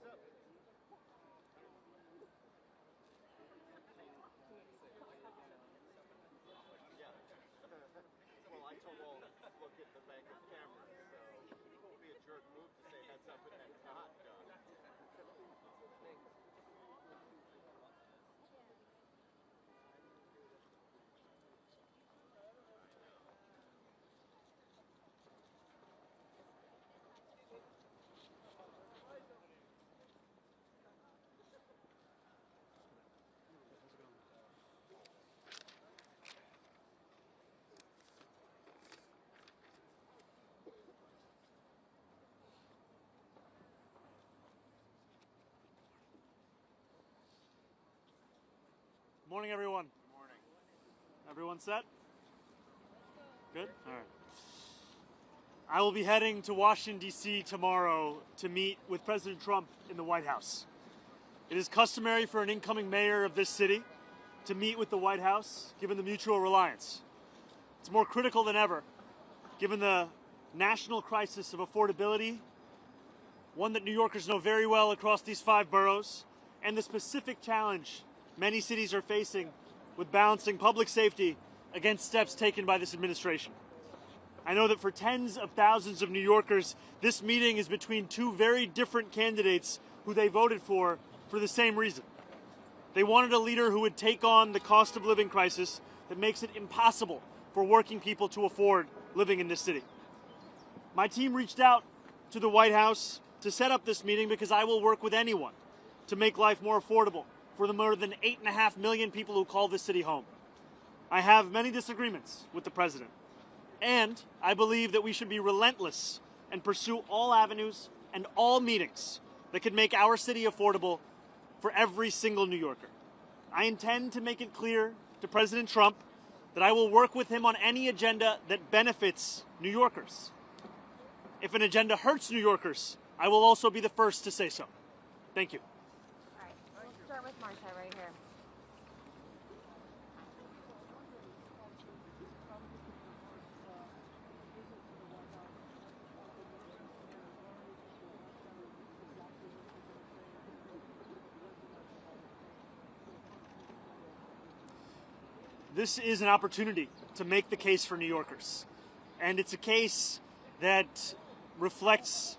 Well, I told all look at the bank of cameras, so it would be a jerk move to say heads up and that's not done. Morning, everyone. Good morning. Everyone set? Good? All right. I will be heading to Washington, D.C. tomorrow to meet with President Trump in the White House. It is customary for an incoming mayor of this city to meet with the White House, given the mutual reliance. It's more critical than ever, given the national crisis of affordability, one that New Yorkers know very well across these 5 boroughs, and the specific challenge many cities are facing with balancing public safety against steps taken by this administration. I know that for tens of thousands of New Yorkers, this meeting is between 2 very different candidates who they voted for the same reason. They wanted a leader who would take on the cost of living crisis that makes it impossible for working people to afford living in this city. My team reached out to the White House to set up this meeting because I will work with anyone to make life more affordable for the more than 8.5 million people who call this city home. I have many disagreements with the president, and I believe that we should be relentless and pursue all avenues and all meetings that could make our city affordable for every single New Yorker. I intend to make it clear to President Trump that I will work with him on any agenda that benefits New Yorkers. If an agenda hurts New Yorkers, I will also be the first to say so. Thank you. All right, we'll start with Marcia right here. This is an opportunity to make the case for New Yorkers. And it's a case that reflects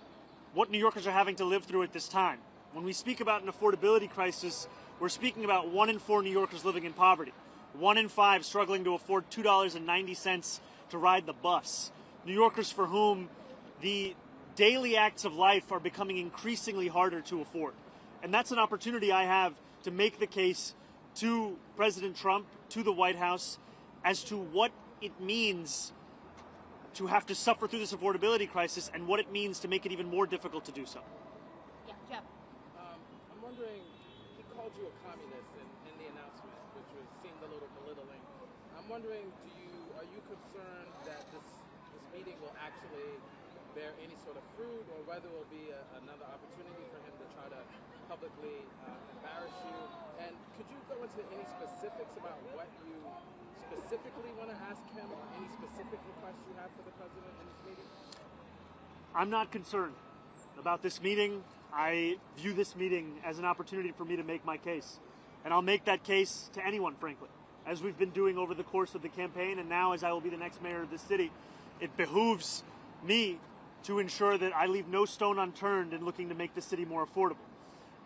what New Yorkers are having to live through at this time. When we speak about an affordability crisis, we're speaking about 1 in 4 New Yorkers living in poverty, 1 in 5 struggling to afford $2.90 to ride the bus. New Yorkers for whom the daily acts of life are becoming increasingly harder to afford. And that's an opportunity I have to make the case to President Trump, to the White House, as to what it means to have to suffer through this affordability crisis and what it means to make it even more difficult to do so. Yeah, Jeff. I'm wondering, he called you a communist in the announcement, which seemed a little belittling. I'm wondering, are you concerned that this meeting will actually bear any sort of fruit, or whether it will be another opportunity for him to try to publicly embarrass you? And could you go into any specifics about what you specifically want to ask him, or any specific requests you have for the president in this meeting? I'm not concerned about this meeting. I view this meeting as an opportunity for me to make my case. And I'll make that case to anyone, frankly, as we've been doing over the course of the campaign, and now as I will be the next mayor of this city. It behooves me to ensure that I leave no stone unturned in looking to make the city more affordable.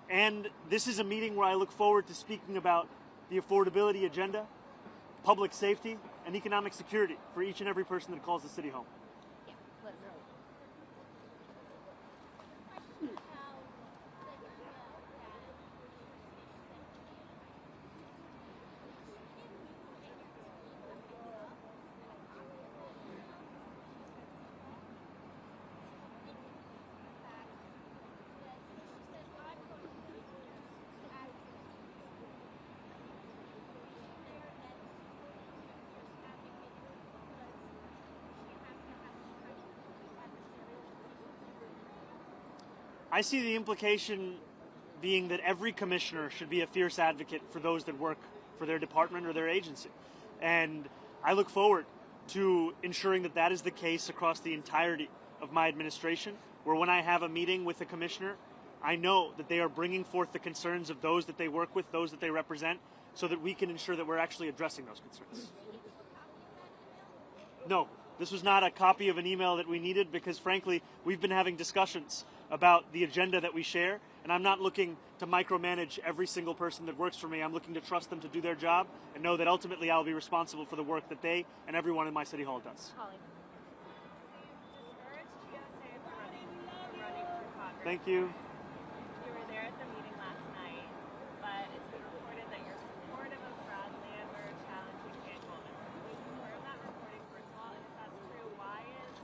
And this is a meeting where I look forward to speaking about the affordability agenda, public safety, and economic security for each and every person that calls the city home. Yeah, Liz. I see the implication being that every commissioner should be a fierce advocate for those that work for their department or their agency. And I look forward to ensuring that that is the case across the entirety of my administration, where when I have a meeting with a commissioner, I know that they are bringing forth the concerns of those that they work with, those that they represent, so that we can ensure that we're actually addressing those concerns. No, this was not a copy of an email that we needed because, frankly, we've been having discussions about the agenda that we share, and I'm not looking to micromanage every single person that works for me. I'm looking to trust them to do their job and know that ultimately I'll be responsible for the work that they and everyone in my city hall does. Holly. Thank you. You were there at the meeting last night, but it's been reported that you're supportive of Brad Lambert challenging Dan Goldman. Can you confirm that reporting first of all? And if that's true, why is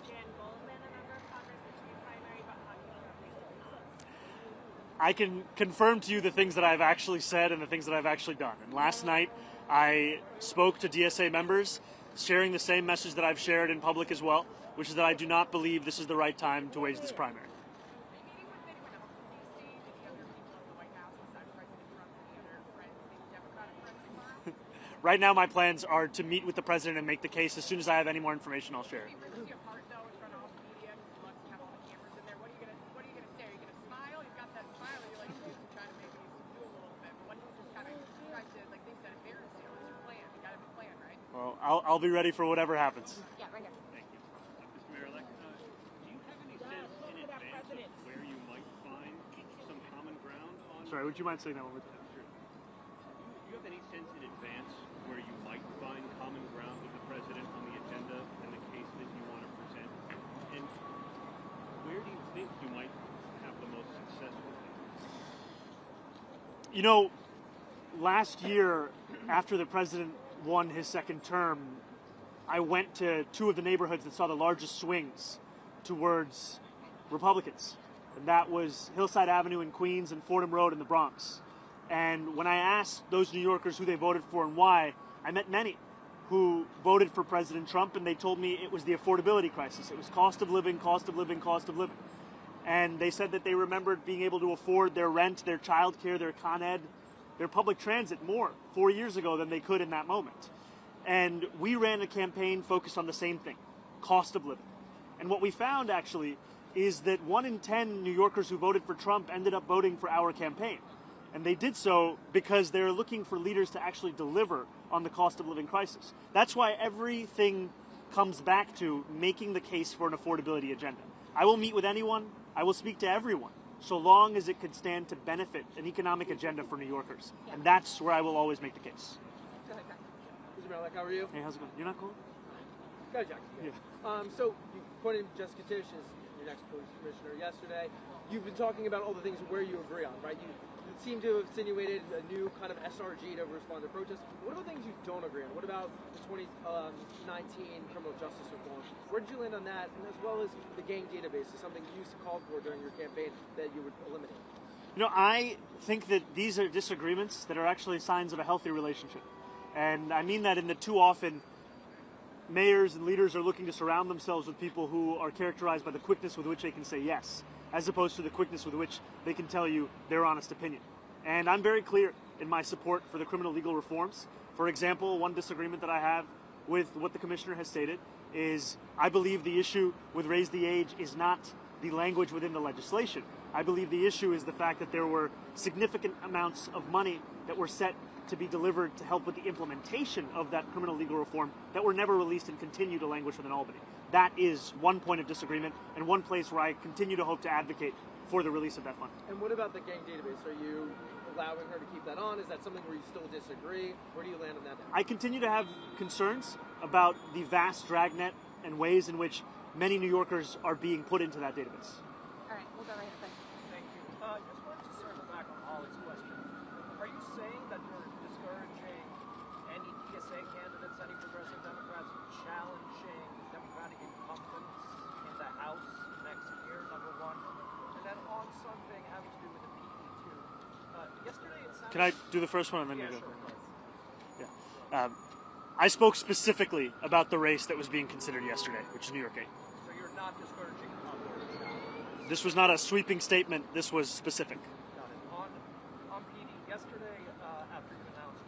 Dan Goldman a member of Congress, the chief primary, but Joaquin Rodriguez is not? I can confirm to you the things that I've actually said and the things that I've actually done. And last night, I spoke to DSA members, sharing the same message that I've shared in public as well, which is that I do not believe this is the right time to wage this primary. Right now, my plans are to meet with the president and make the case. As soon as I have any more information, I'll share it. Well, I'll be ready for whatever happens. Yeah, right here. Thank you. Mr. Mayor-elect, do you have any sense in advance of where you might find some common ground on... Sorry, would you mind saying that one more time? Sure. Do you have any sense in advance where you might find common ground with the president on the agenda and the case that you want to present? And where do you think you might have the most success with it? You know, last year, after the president won his second term, I went to two of the neighborhoods that saw the largest swings towards Republicans. And that was Hillside Avenue in Queens and Fordham Road in the Bronx. And when I asked those New Yorkers who they voted for and why, I met many who voted for President Trump, and they told me it was the affordability crisis. It was cost of living, cost of living, cost of living. And they said that they remembered being able to afford their rent, their childcare, their Con Ed, their public transit more 4 years ago than they could in that moment. And we ran a campaign focused on the same thing, cost of living. And what we found, actually, is that 1 in 10 New Yorkers who voted for Trump ended up voting for our campaign. And they did so because they're looking for leaders to actually deliver on the cost of living crisis. That's why everything comes back to making the case for an affordability agenda. I will meet with anyone, I will speak to everyone, so long as it could stand to benefit an economic agenda for New Yorkers. And that's where I will always make the case. Mr. Mayor, how are you? Hey, how's it going? You're not cool? Good, Jack. Yeah. So you appointed Jessica Tisch as your next police commissioner yesterday. You've been talking about all the things where you agree on, right? You seem to have insinuated a new kind of SRG to respond to protests. What about things you don't agree on? What about the 2019 criminal justice reform? Where did you land on that? And as well as the gang database is something you used to call for during your campaign that you would eliminate. You know, I think that these are disagreements that are actually signs of a healthy relationship. And I mean that in that too often mayors and leaders are looking to surround themselves with people who are characterized by the quickness with which they can say yes, as opposed to the quickness with which they can tell you their honest opinion. And I'm very clear in my support for the criminal legal reforms. For example, one disagreement that I have with what the commissioner has stated is I believe the issue with raise the age is not the language within the legislation. I believe the issue is the fact that there were significant amounts of money that were set to be delivered to help with the implementation of that criminal legal reform that were never released and continue to languish within Albany. That is one point of disagreement and one place where I continue to hope to advocate for the release of that fund. And what about the gang database? Are you allowing her to keep that on? Is that something where you still disagree? Where do you land on that now? I continue to have concerns about the vast dragnet and ways in which many New Yorkers are being put into that database. All right, we'll go right here. Thank you. Just wanted to circle back on Holly's question. Are you saying that you're discouraging any DSA candidates, any progressive Democrats challenging Democratic incumbents in the House next year, number one? And then on something having to do with the PD2. Yesterday it sounded... Can I do the first one and then you go? Sure. Yeah. I spoke specifically about the race that was being considered yesterday, which is New York 8. So you're not discouraging others? This was not a sweeping statement. This was specific. Got it. On PD, yesterday, after you announced